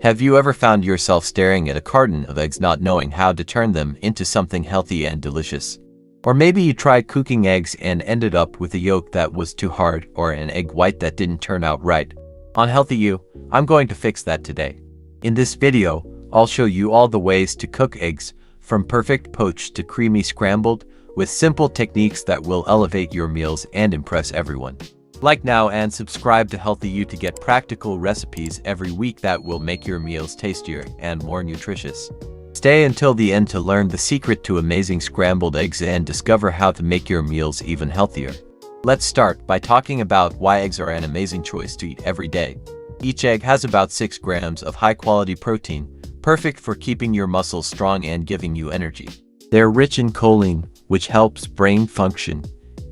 Have you ever found yourself staring at a carton of eggs not knowing how to turn them into something healthy and delicious? Or maybe you tried cooking eggs and ended up with a yolk that was too hard or an egg white that didn't turn out right. On Healthy You, I'm going to fix that today. In this video, I'll show you all the ways to cook eggs, from perfect poached to creamy scrambled, with simple techniques that will elevate your meals and impress everyone. Like now and subscribe to Healthy You to get practical recipes every week that will make your meals tastier and more nutritious. Stay until the end to learn the secret to amazing scrambled eggs and discover how to make your meals even healthier. Let's start by talking about why eggs are an amazing choice to eat every day. Each egg has about 6 grams of high-quality protein, perfect for keeping your muscles strong and giving you energy. They're rich in choline, which helps brain function,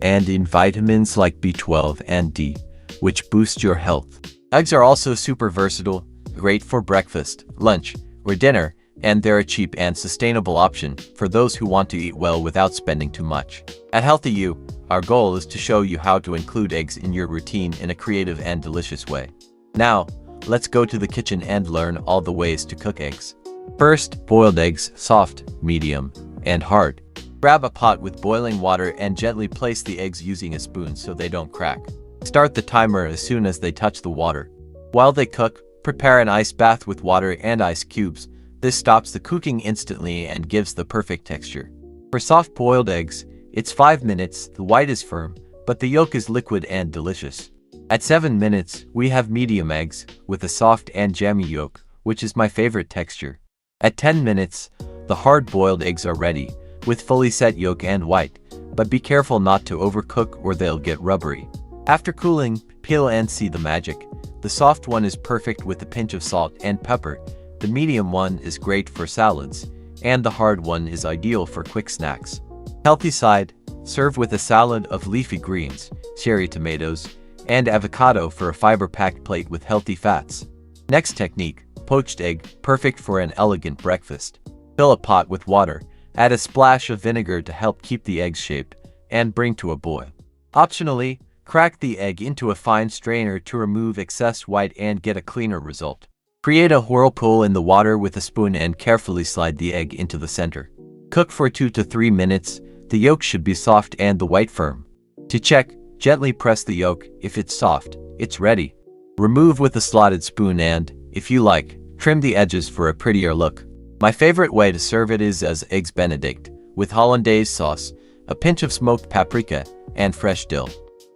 and in vitamins like B12 and D, which boost your health. Eggs are also super versatile, great for breakfast, lunch, or dinner, and they're a cheap and sustainable option for those who want to eat well without spending too much. At Healthy You, our goal is to show you how to include eggs in your routine in a creative and delicious way. Now, let's go to the kitchen and learn all the ways to cook eggs. First, boiled eggs, soft, medium, and hard. Grab a pot with boiling water and gently place the eggs using a spoon so they don't crack. Start the timer as soon as they touch the water. While they cook, prepare an ice bath with water and ice cubes. This stops the cooking instantly and gives the perfect texture. For soft boiled eggs, it's 5 minutes. The white is firm, but the yolk is liquid and delicious. At 7 minutes, we have medium eggs with a soft and jammy yolk, which is my favorite texture. At 10 minutes, the hard-boiled eggs are ready, with fully set yolk and white, but be careful not to overcook or they'll get rubbery. After cooling, peel and see the magic. The soft one is perfect with a pinch of salt and pepper, the medium one is great for salads, and the hard one is ideal for quick snacks. Healthy side, serve with a salad of leafy greens, cherry tomatoes, and avocado for a fiber-packed plate with healthy fats. Next technique, poached egg, perfect for an elegant breakfast. Fill a pot with water, add a splash of vinegar to help keep the eggs shaped, and bring to a boil. Optionally, crack the egg into a fine strainer to remove excess white and get a cleaner result. Create a whirlpool in the water with a spoon and carefully slide the egg into the center. Cook for 2 to 3 minutes. The yolk should be soft and the white firm. To check, gently press the yolk. If it's soft, it's ready. Remove with a slotted spoon and, if you like, trim the edges for a prettier look. My favorite way to serve it is as eggs benedict, with hollandaise sauce, a pinch of smoked paprika, and fresh dill.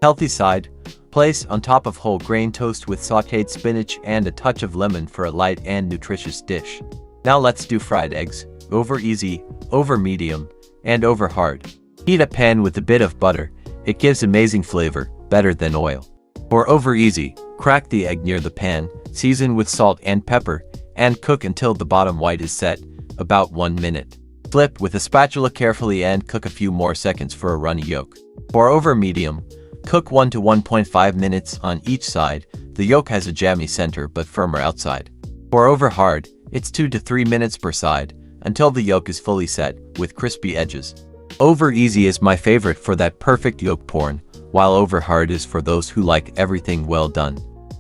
Healthy side, place on top of whole grain toast with sautéed spinach and a touch of lemon for a light and nutritious dish. Now let's do fried eggs, over easy, over medium, and over hard. Heat a pan with a bit of butter. It gives amazing flavor, better than oil. For over easy, crack the egg near the pan, season with salt and pepper, and cook until the bottom white is set, about 1 minute. Flip with a spatula carefully and cook a few more seconds for a runny yolk. For over medium, cook 1 to 1.5 minutes on each side. The yolk has a jammy center but firmer outside. For over hard, it's 2 to 3 minutes per side, until the yolk is fully set, with crispy edges. Over easy is my favorite for that perfect yolk porn, while over hard is for those who like everything well done.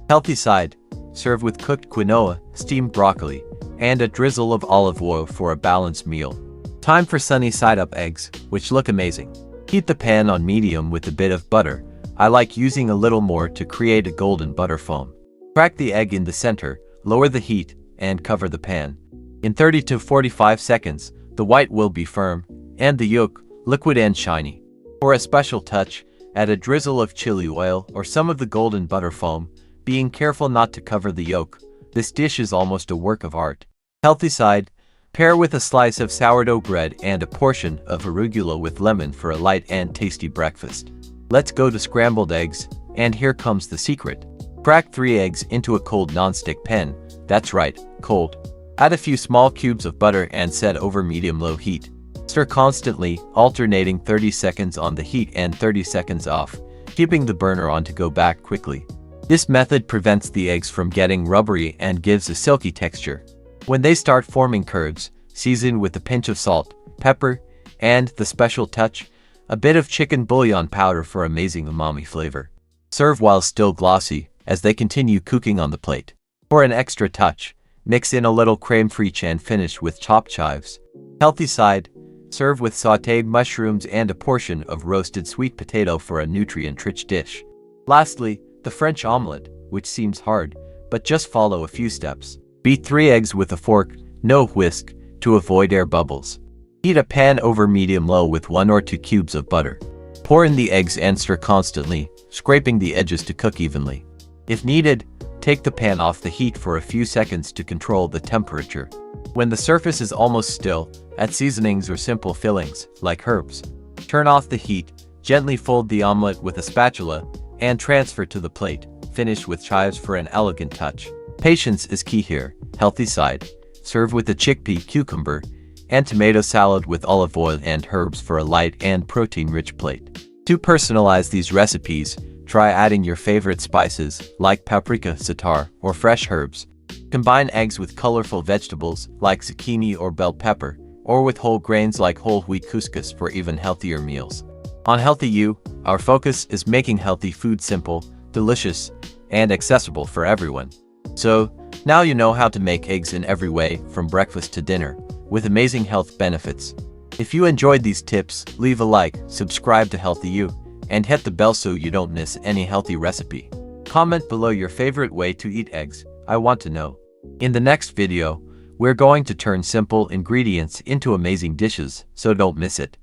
Healthy side, serve with cooked quinoa, steamed broccoli, and a drizzle of olive oil for a balanced meal. Time for sunny side-up eggs, which look amazing. Heat the pan on medium with a bit of butter. I like using a little more to create a golden butter foam. Crack the egg in the center, lower the heat, and cover the pan. In 30 to 45 seconds, the white will be firm, and the yolk, liquid and shiny. For a special touch, add a drizzle of chili oil or some of the golden butter foam, being careful not to cover the yolk. This dish is almost a work of art. Healthy side, pair with a slice of sourdough bread and a portion of arugula with lemon for a light and tasty breakfast. Let's go to scrambled eggs, and here comes the secret. Crack 3 eggs into a cold non-stick pan. That's right, cold. Add a few small cubes of butter and set over medium-low heat. Stir constantly, alternating 30 seconds on the heat and 30 seconds off, keeping the burner on to go back quickly. This method prevents the eggs from getting rubbery and gives a silky texture. When they start forming curds, season with a pinch of salt, pepper, and the special touch, a bit of chicken bouillon powder for amazing umami flavor. Serve while still glossy, as they continue cooking on the plate. For an extra touch, Mix in a little creme fraiche and finish with chopped chives. Healthy side. Serve with sautéed mushrooms and a portion of roasted sweet potato for a nutrient-rich dish. Lastly, the French omelet, which seems hard, but just follow a few steps. Beat 3 eggs with a fork, no whisk, to avoid air bubbles. Heat a pan over medium-low with 1 or 2 cubes of butter. Pour in the eggs and stir constantly, scraping the edges to cook evenly. If needed, take the pan off the heat for a few seconds to control the temperature. When the surface is almost still, add seasonings or simple fillings, like herbs. Turn off the heat, gently fold the omelet with a spatula, and transfer to the plate. Finish with chives for an elegant touch. Patience is key here. Healthy side. Serve with a chickpea, cucumber, and tomato salad with olive oil and herbs for a light and protein-rich plate. To personalize these recipes, try adding your favorite spices, like paprika, za'atar, or fresh herbs. Combine eggs with colorful vegetables, like zucchini or bell pepper, or with whole grains like whole wheat couscous for even healthier meals. On Healthy You, our focus is making healthy food simple, delicious, and accessible for everyone. So, now you know how to make eggs in every way, from breakfast to dinner, with amazing health benefits. If you enjoyed these tips, leave a like, subscribe to Healthy You, and hit the bell so you don't miss any healthy recipe. Comment below your favorite way to eat eggs. I want to know. In the next video, we're going to turn simple ingredients into amazing dishes, so don't miss it.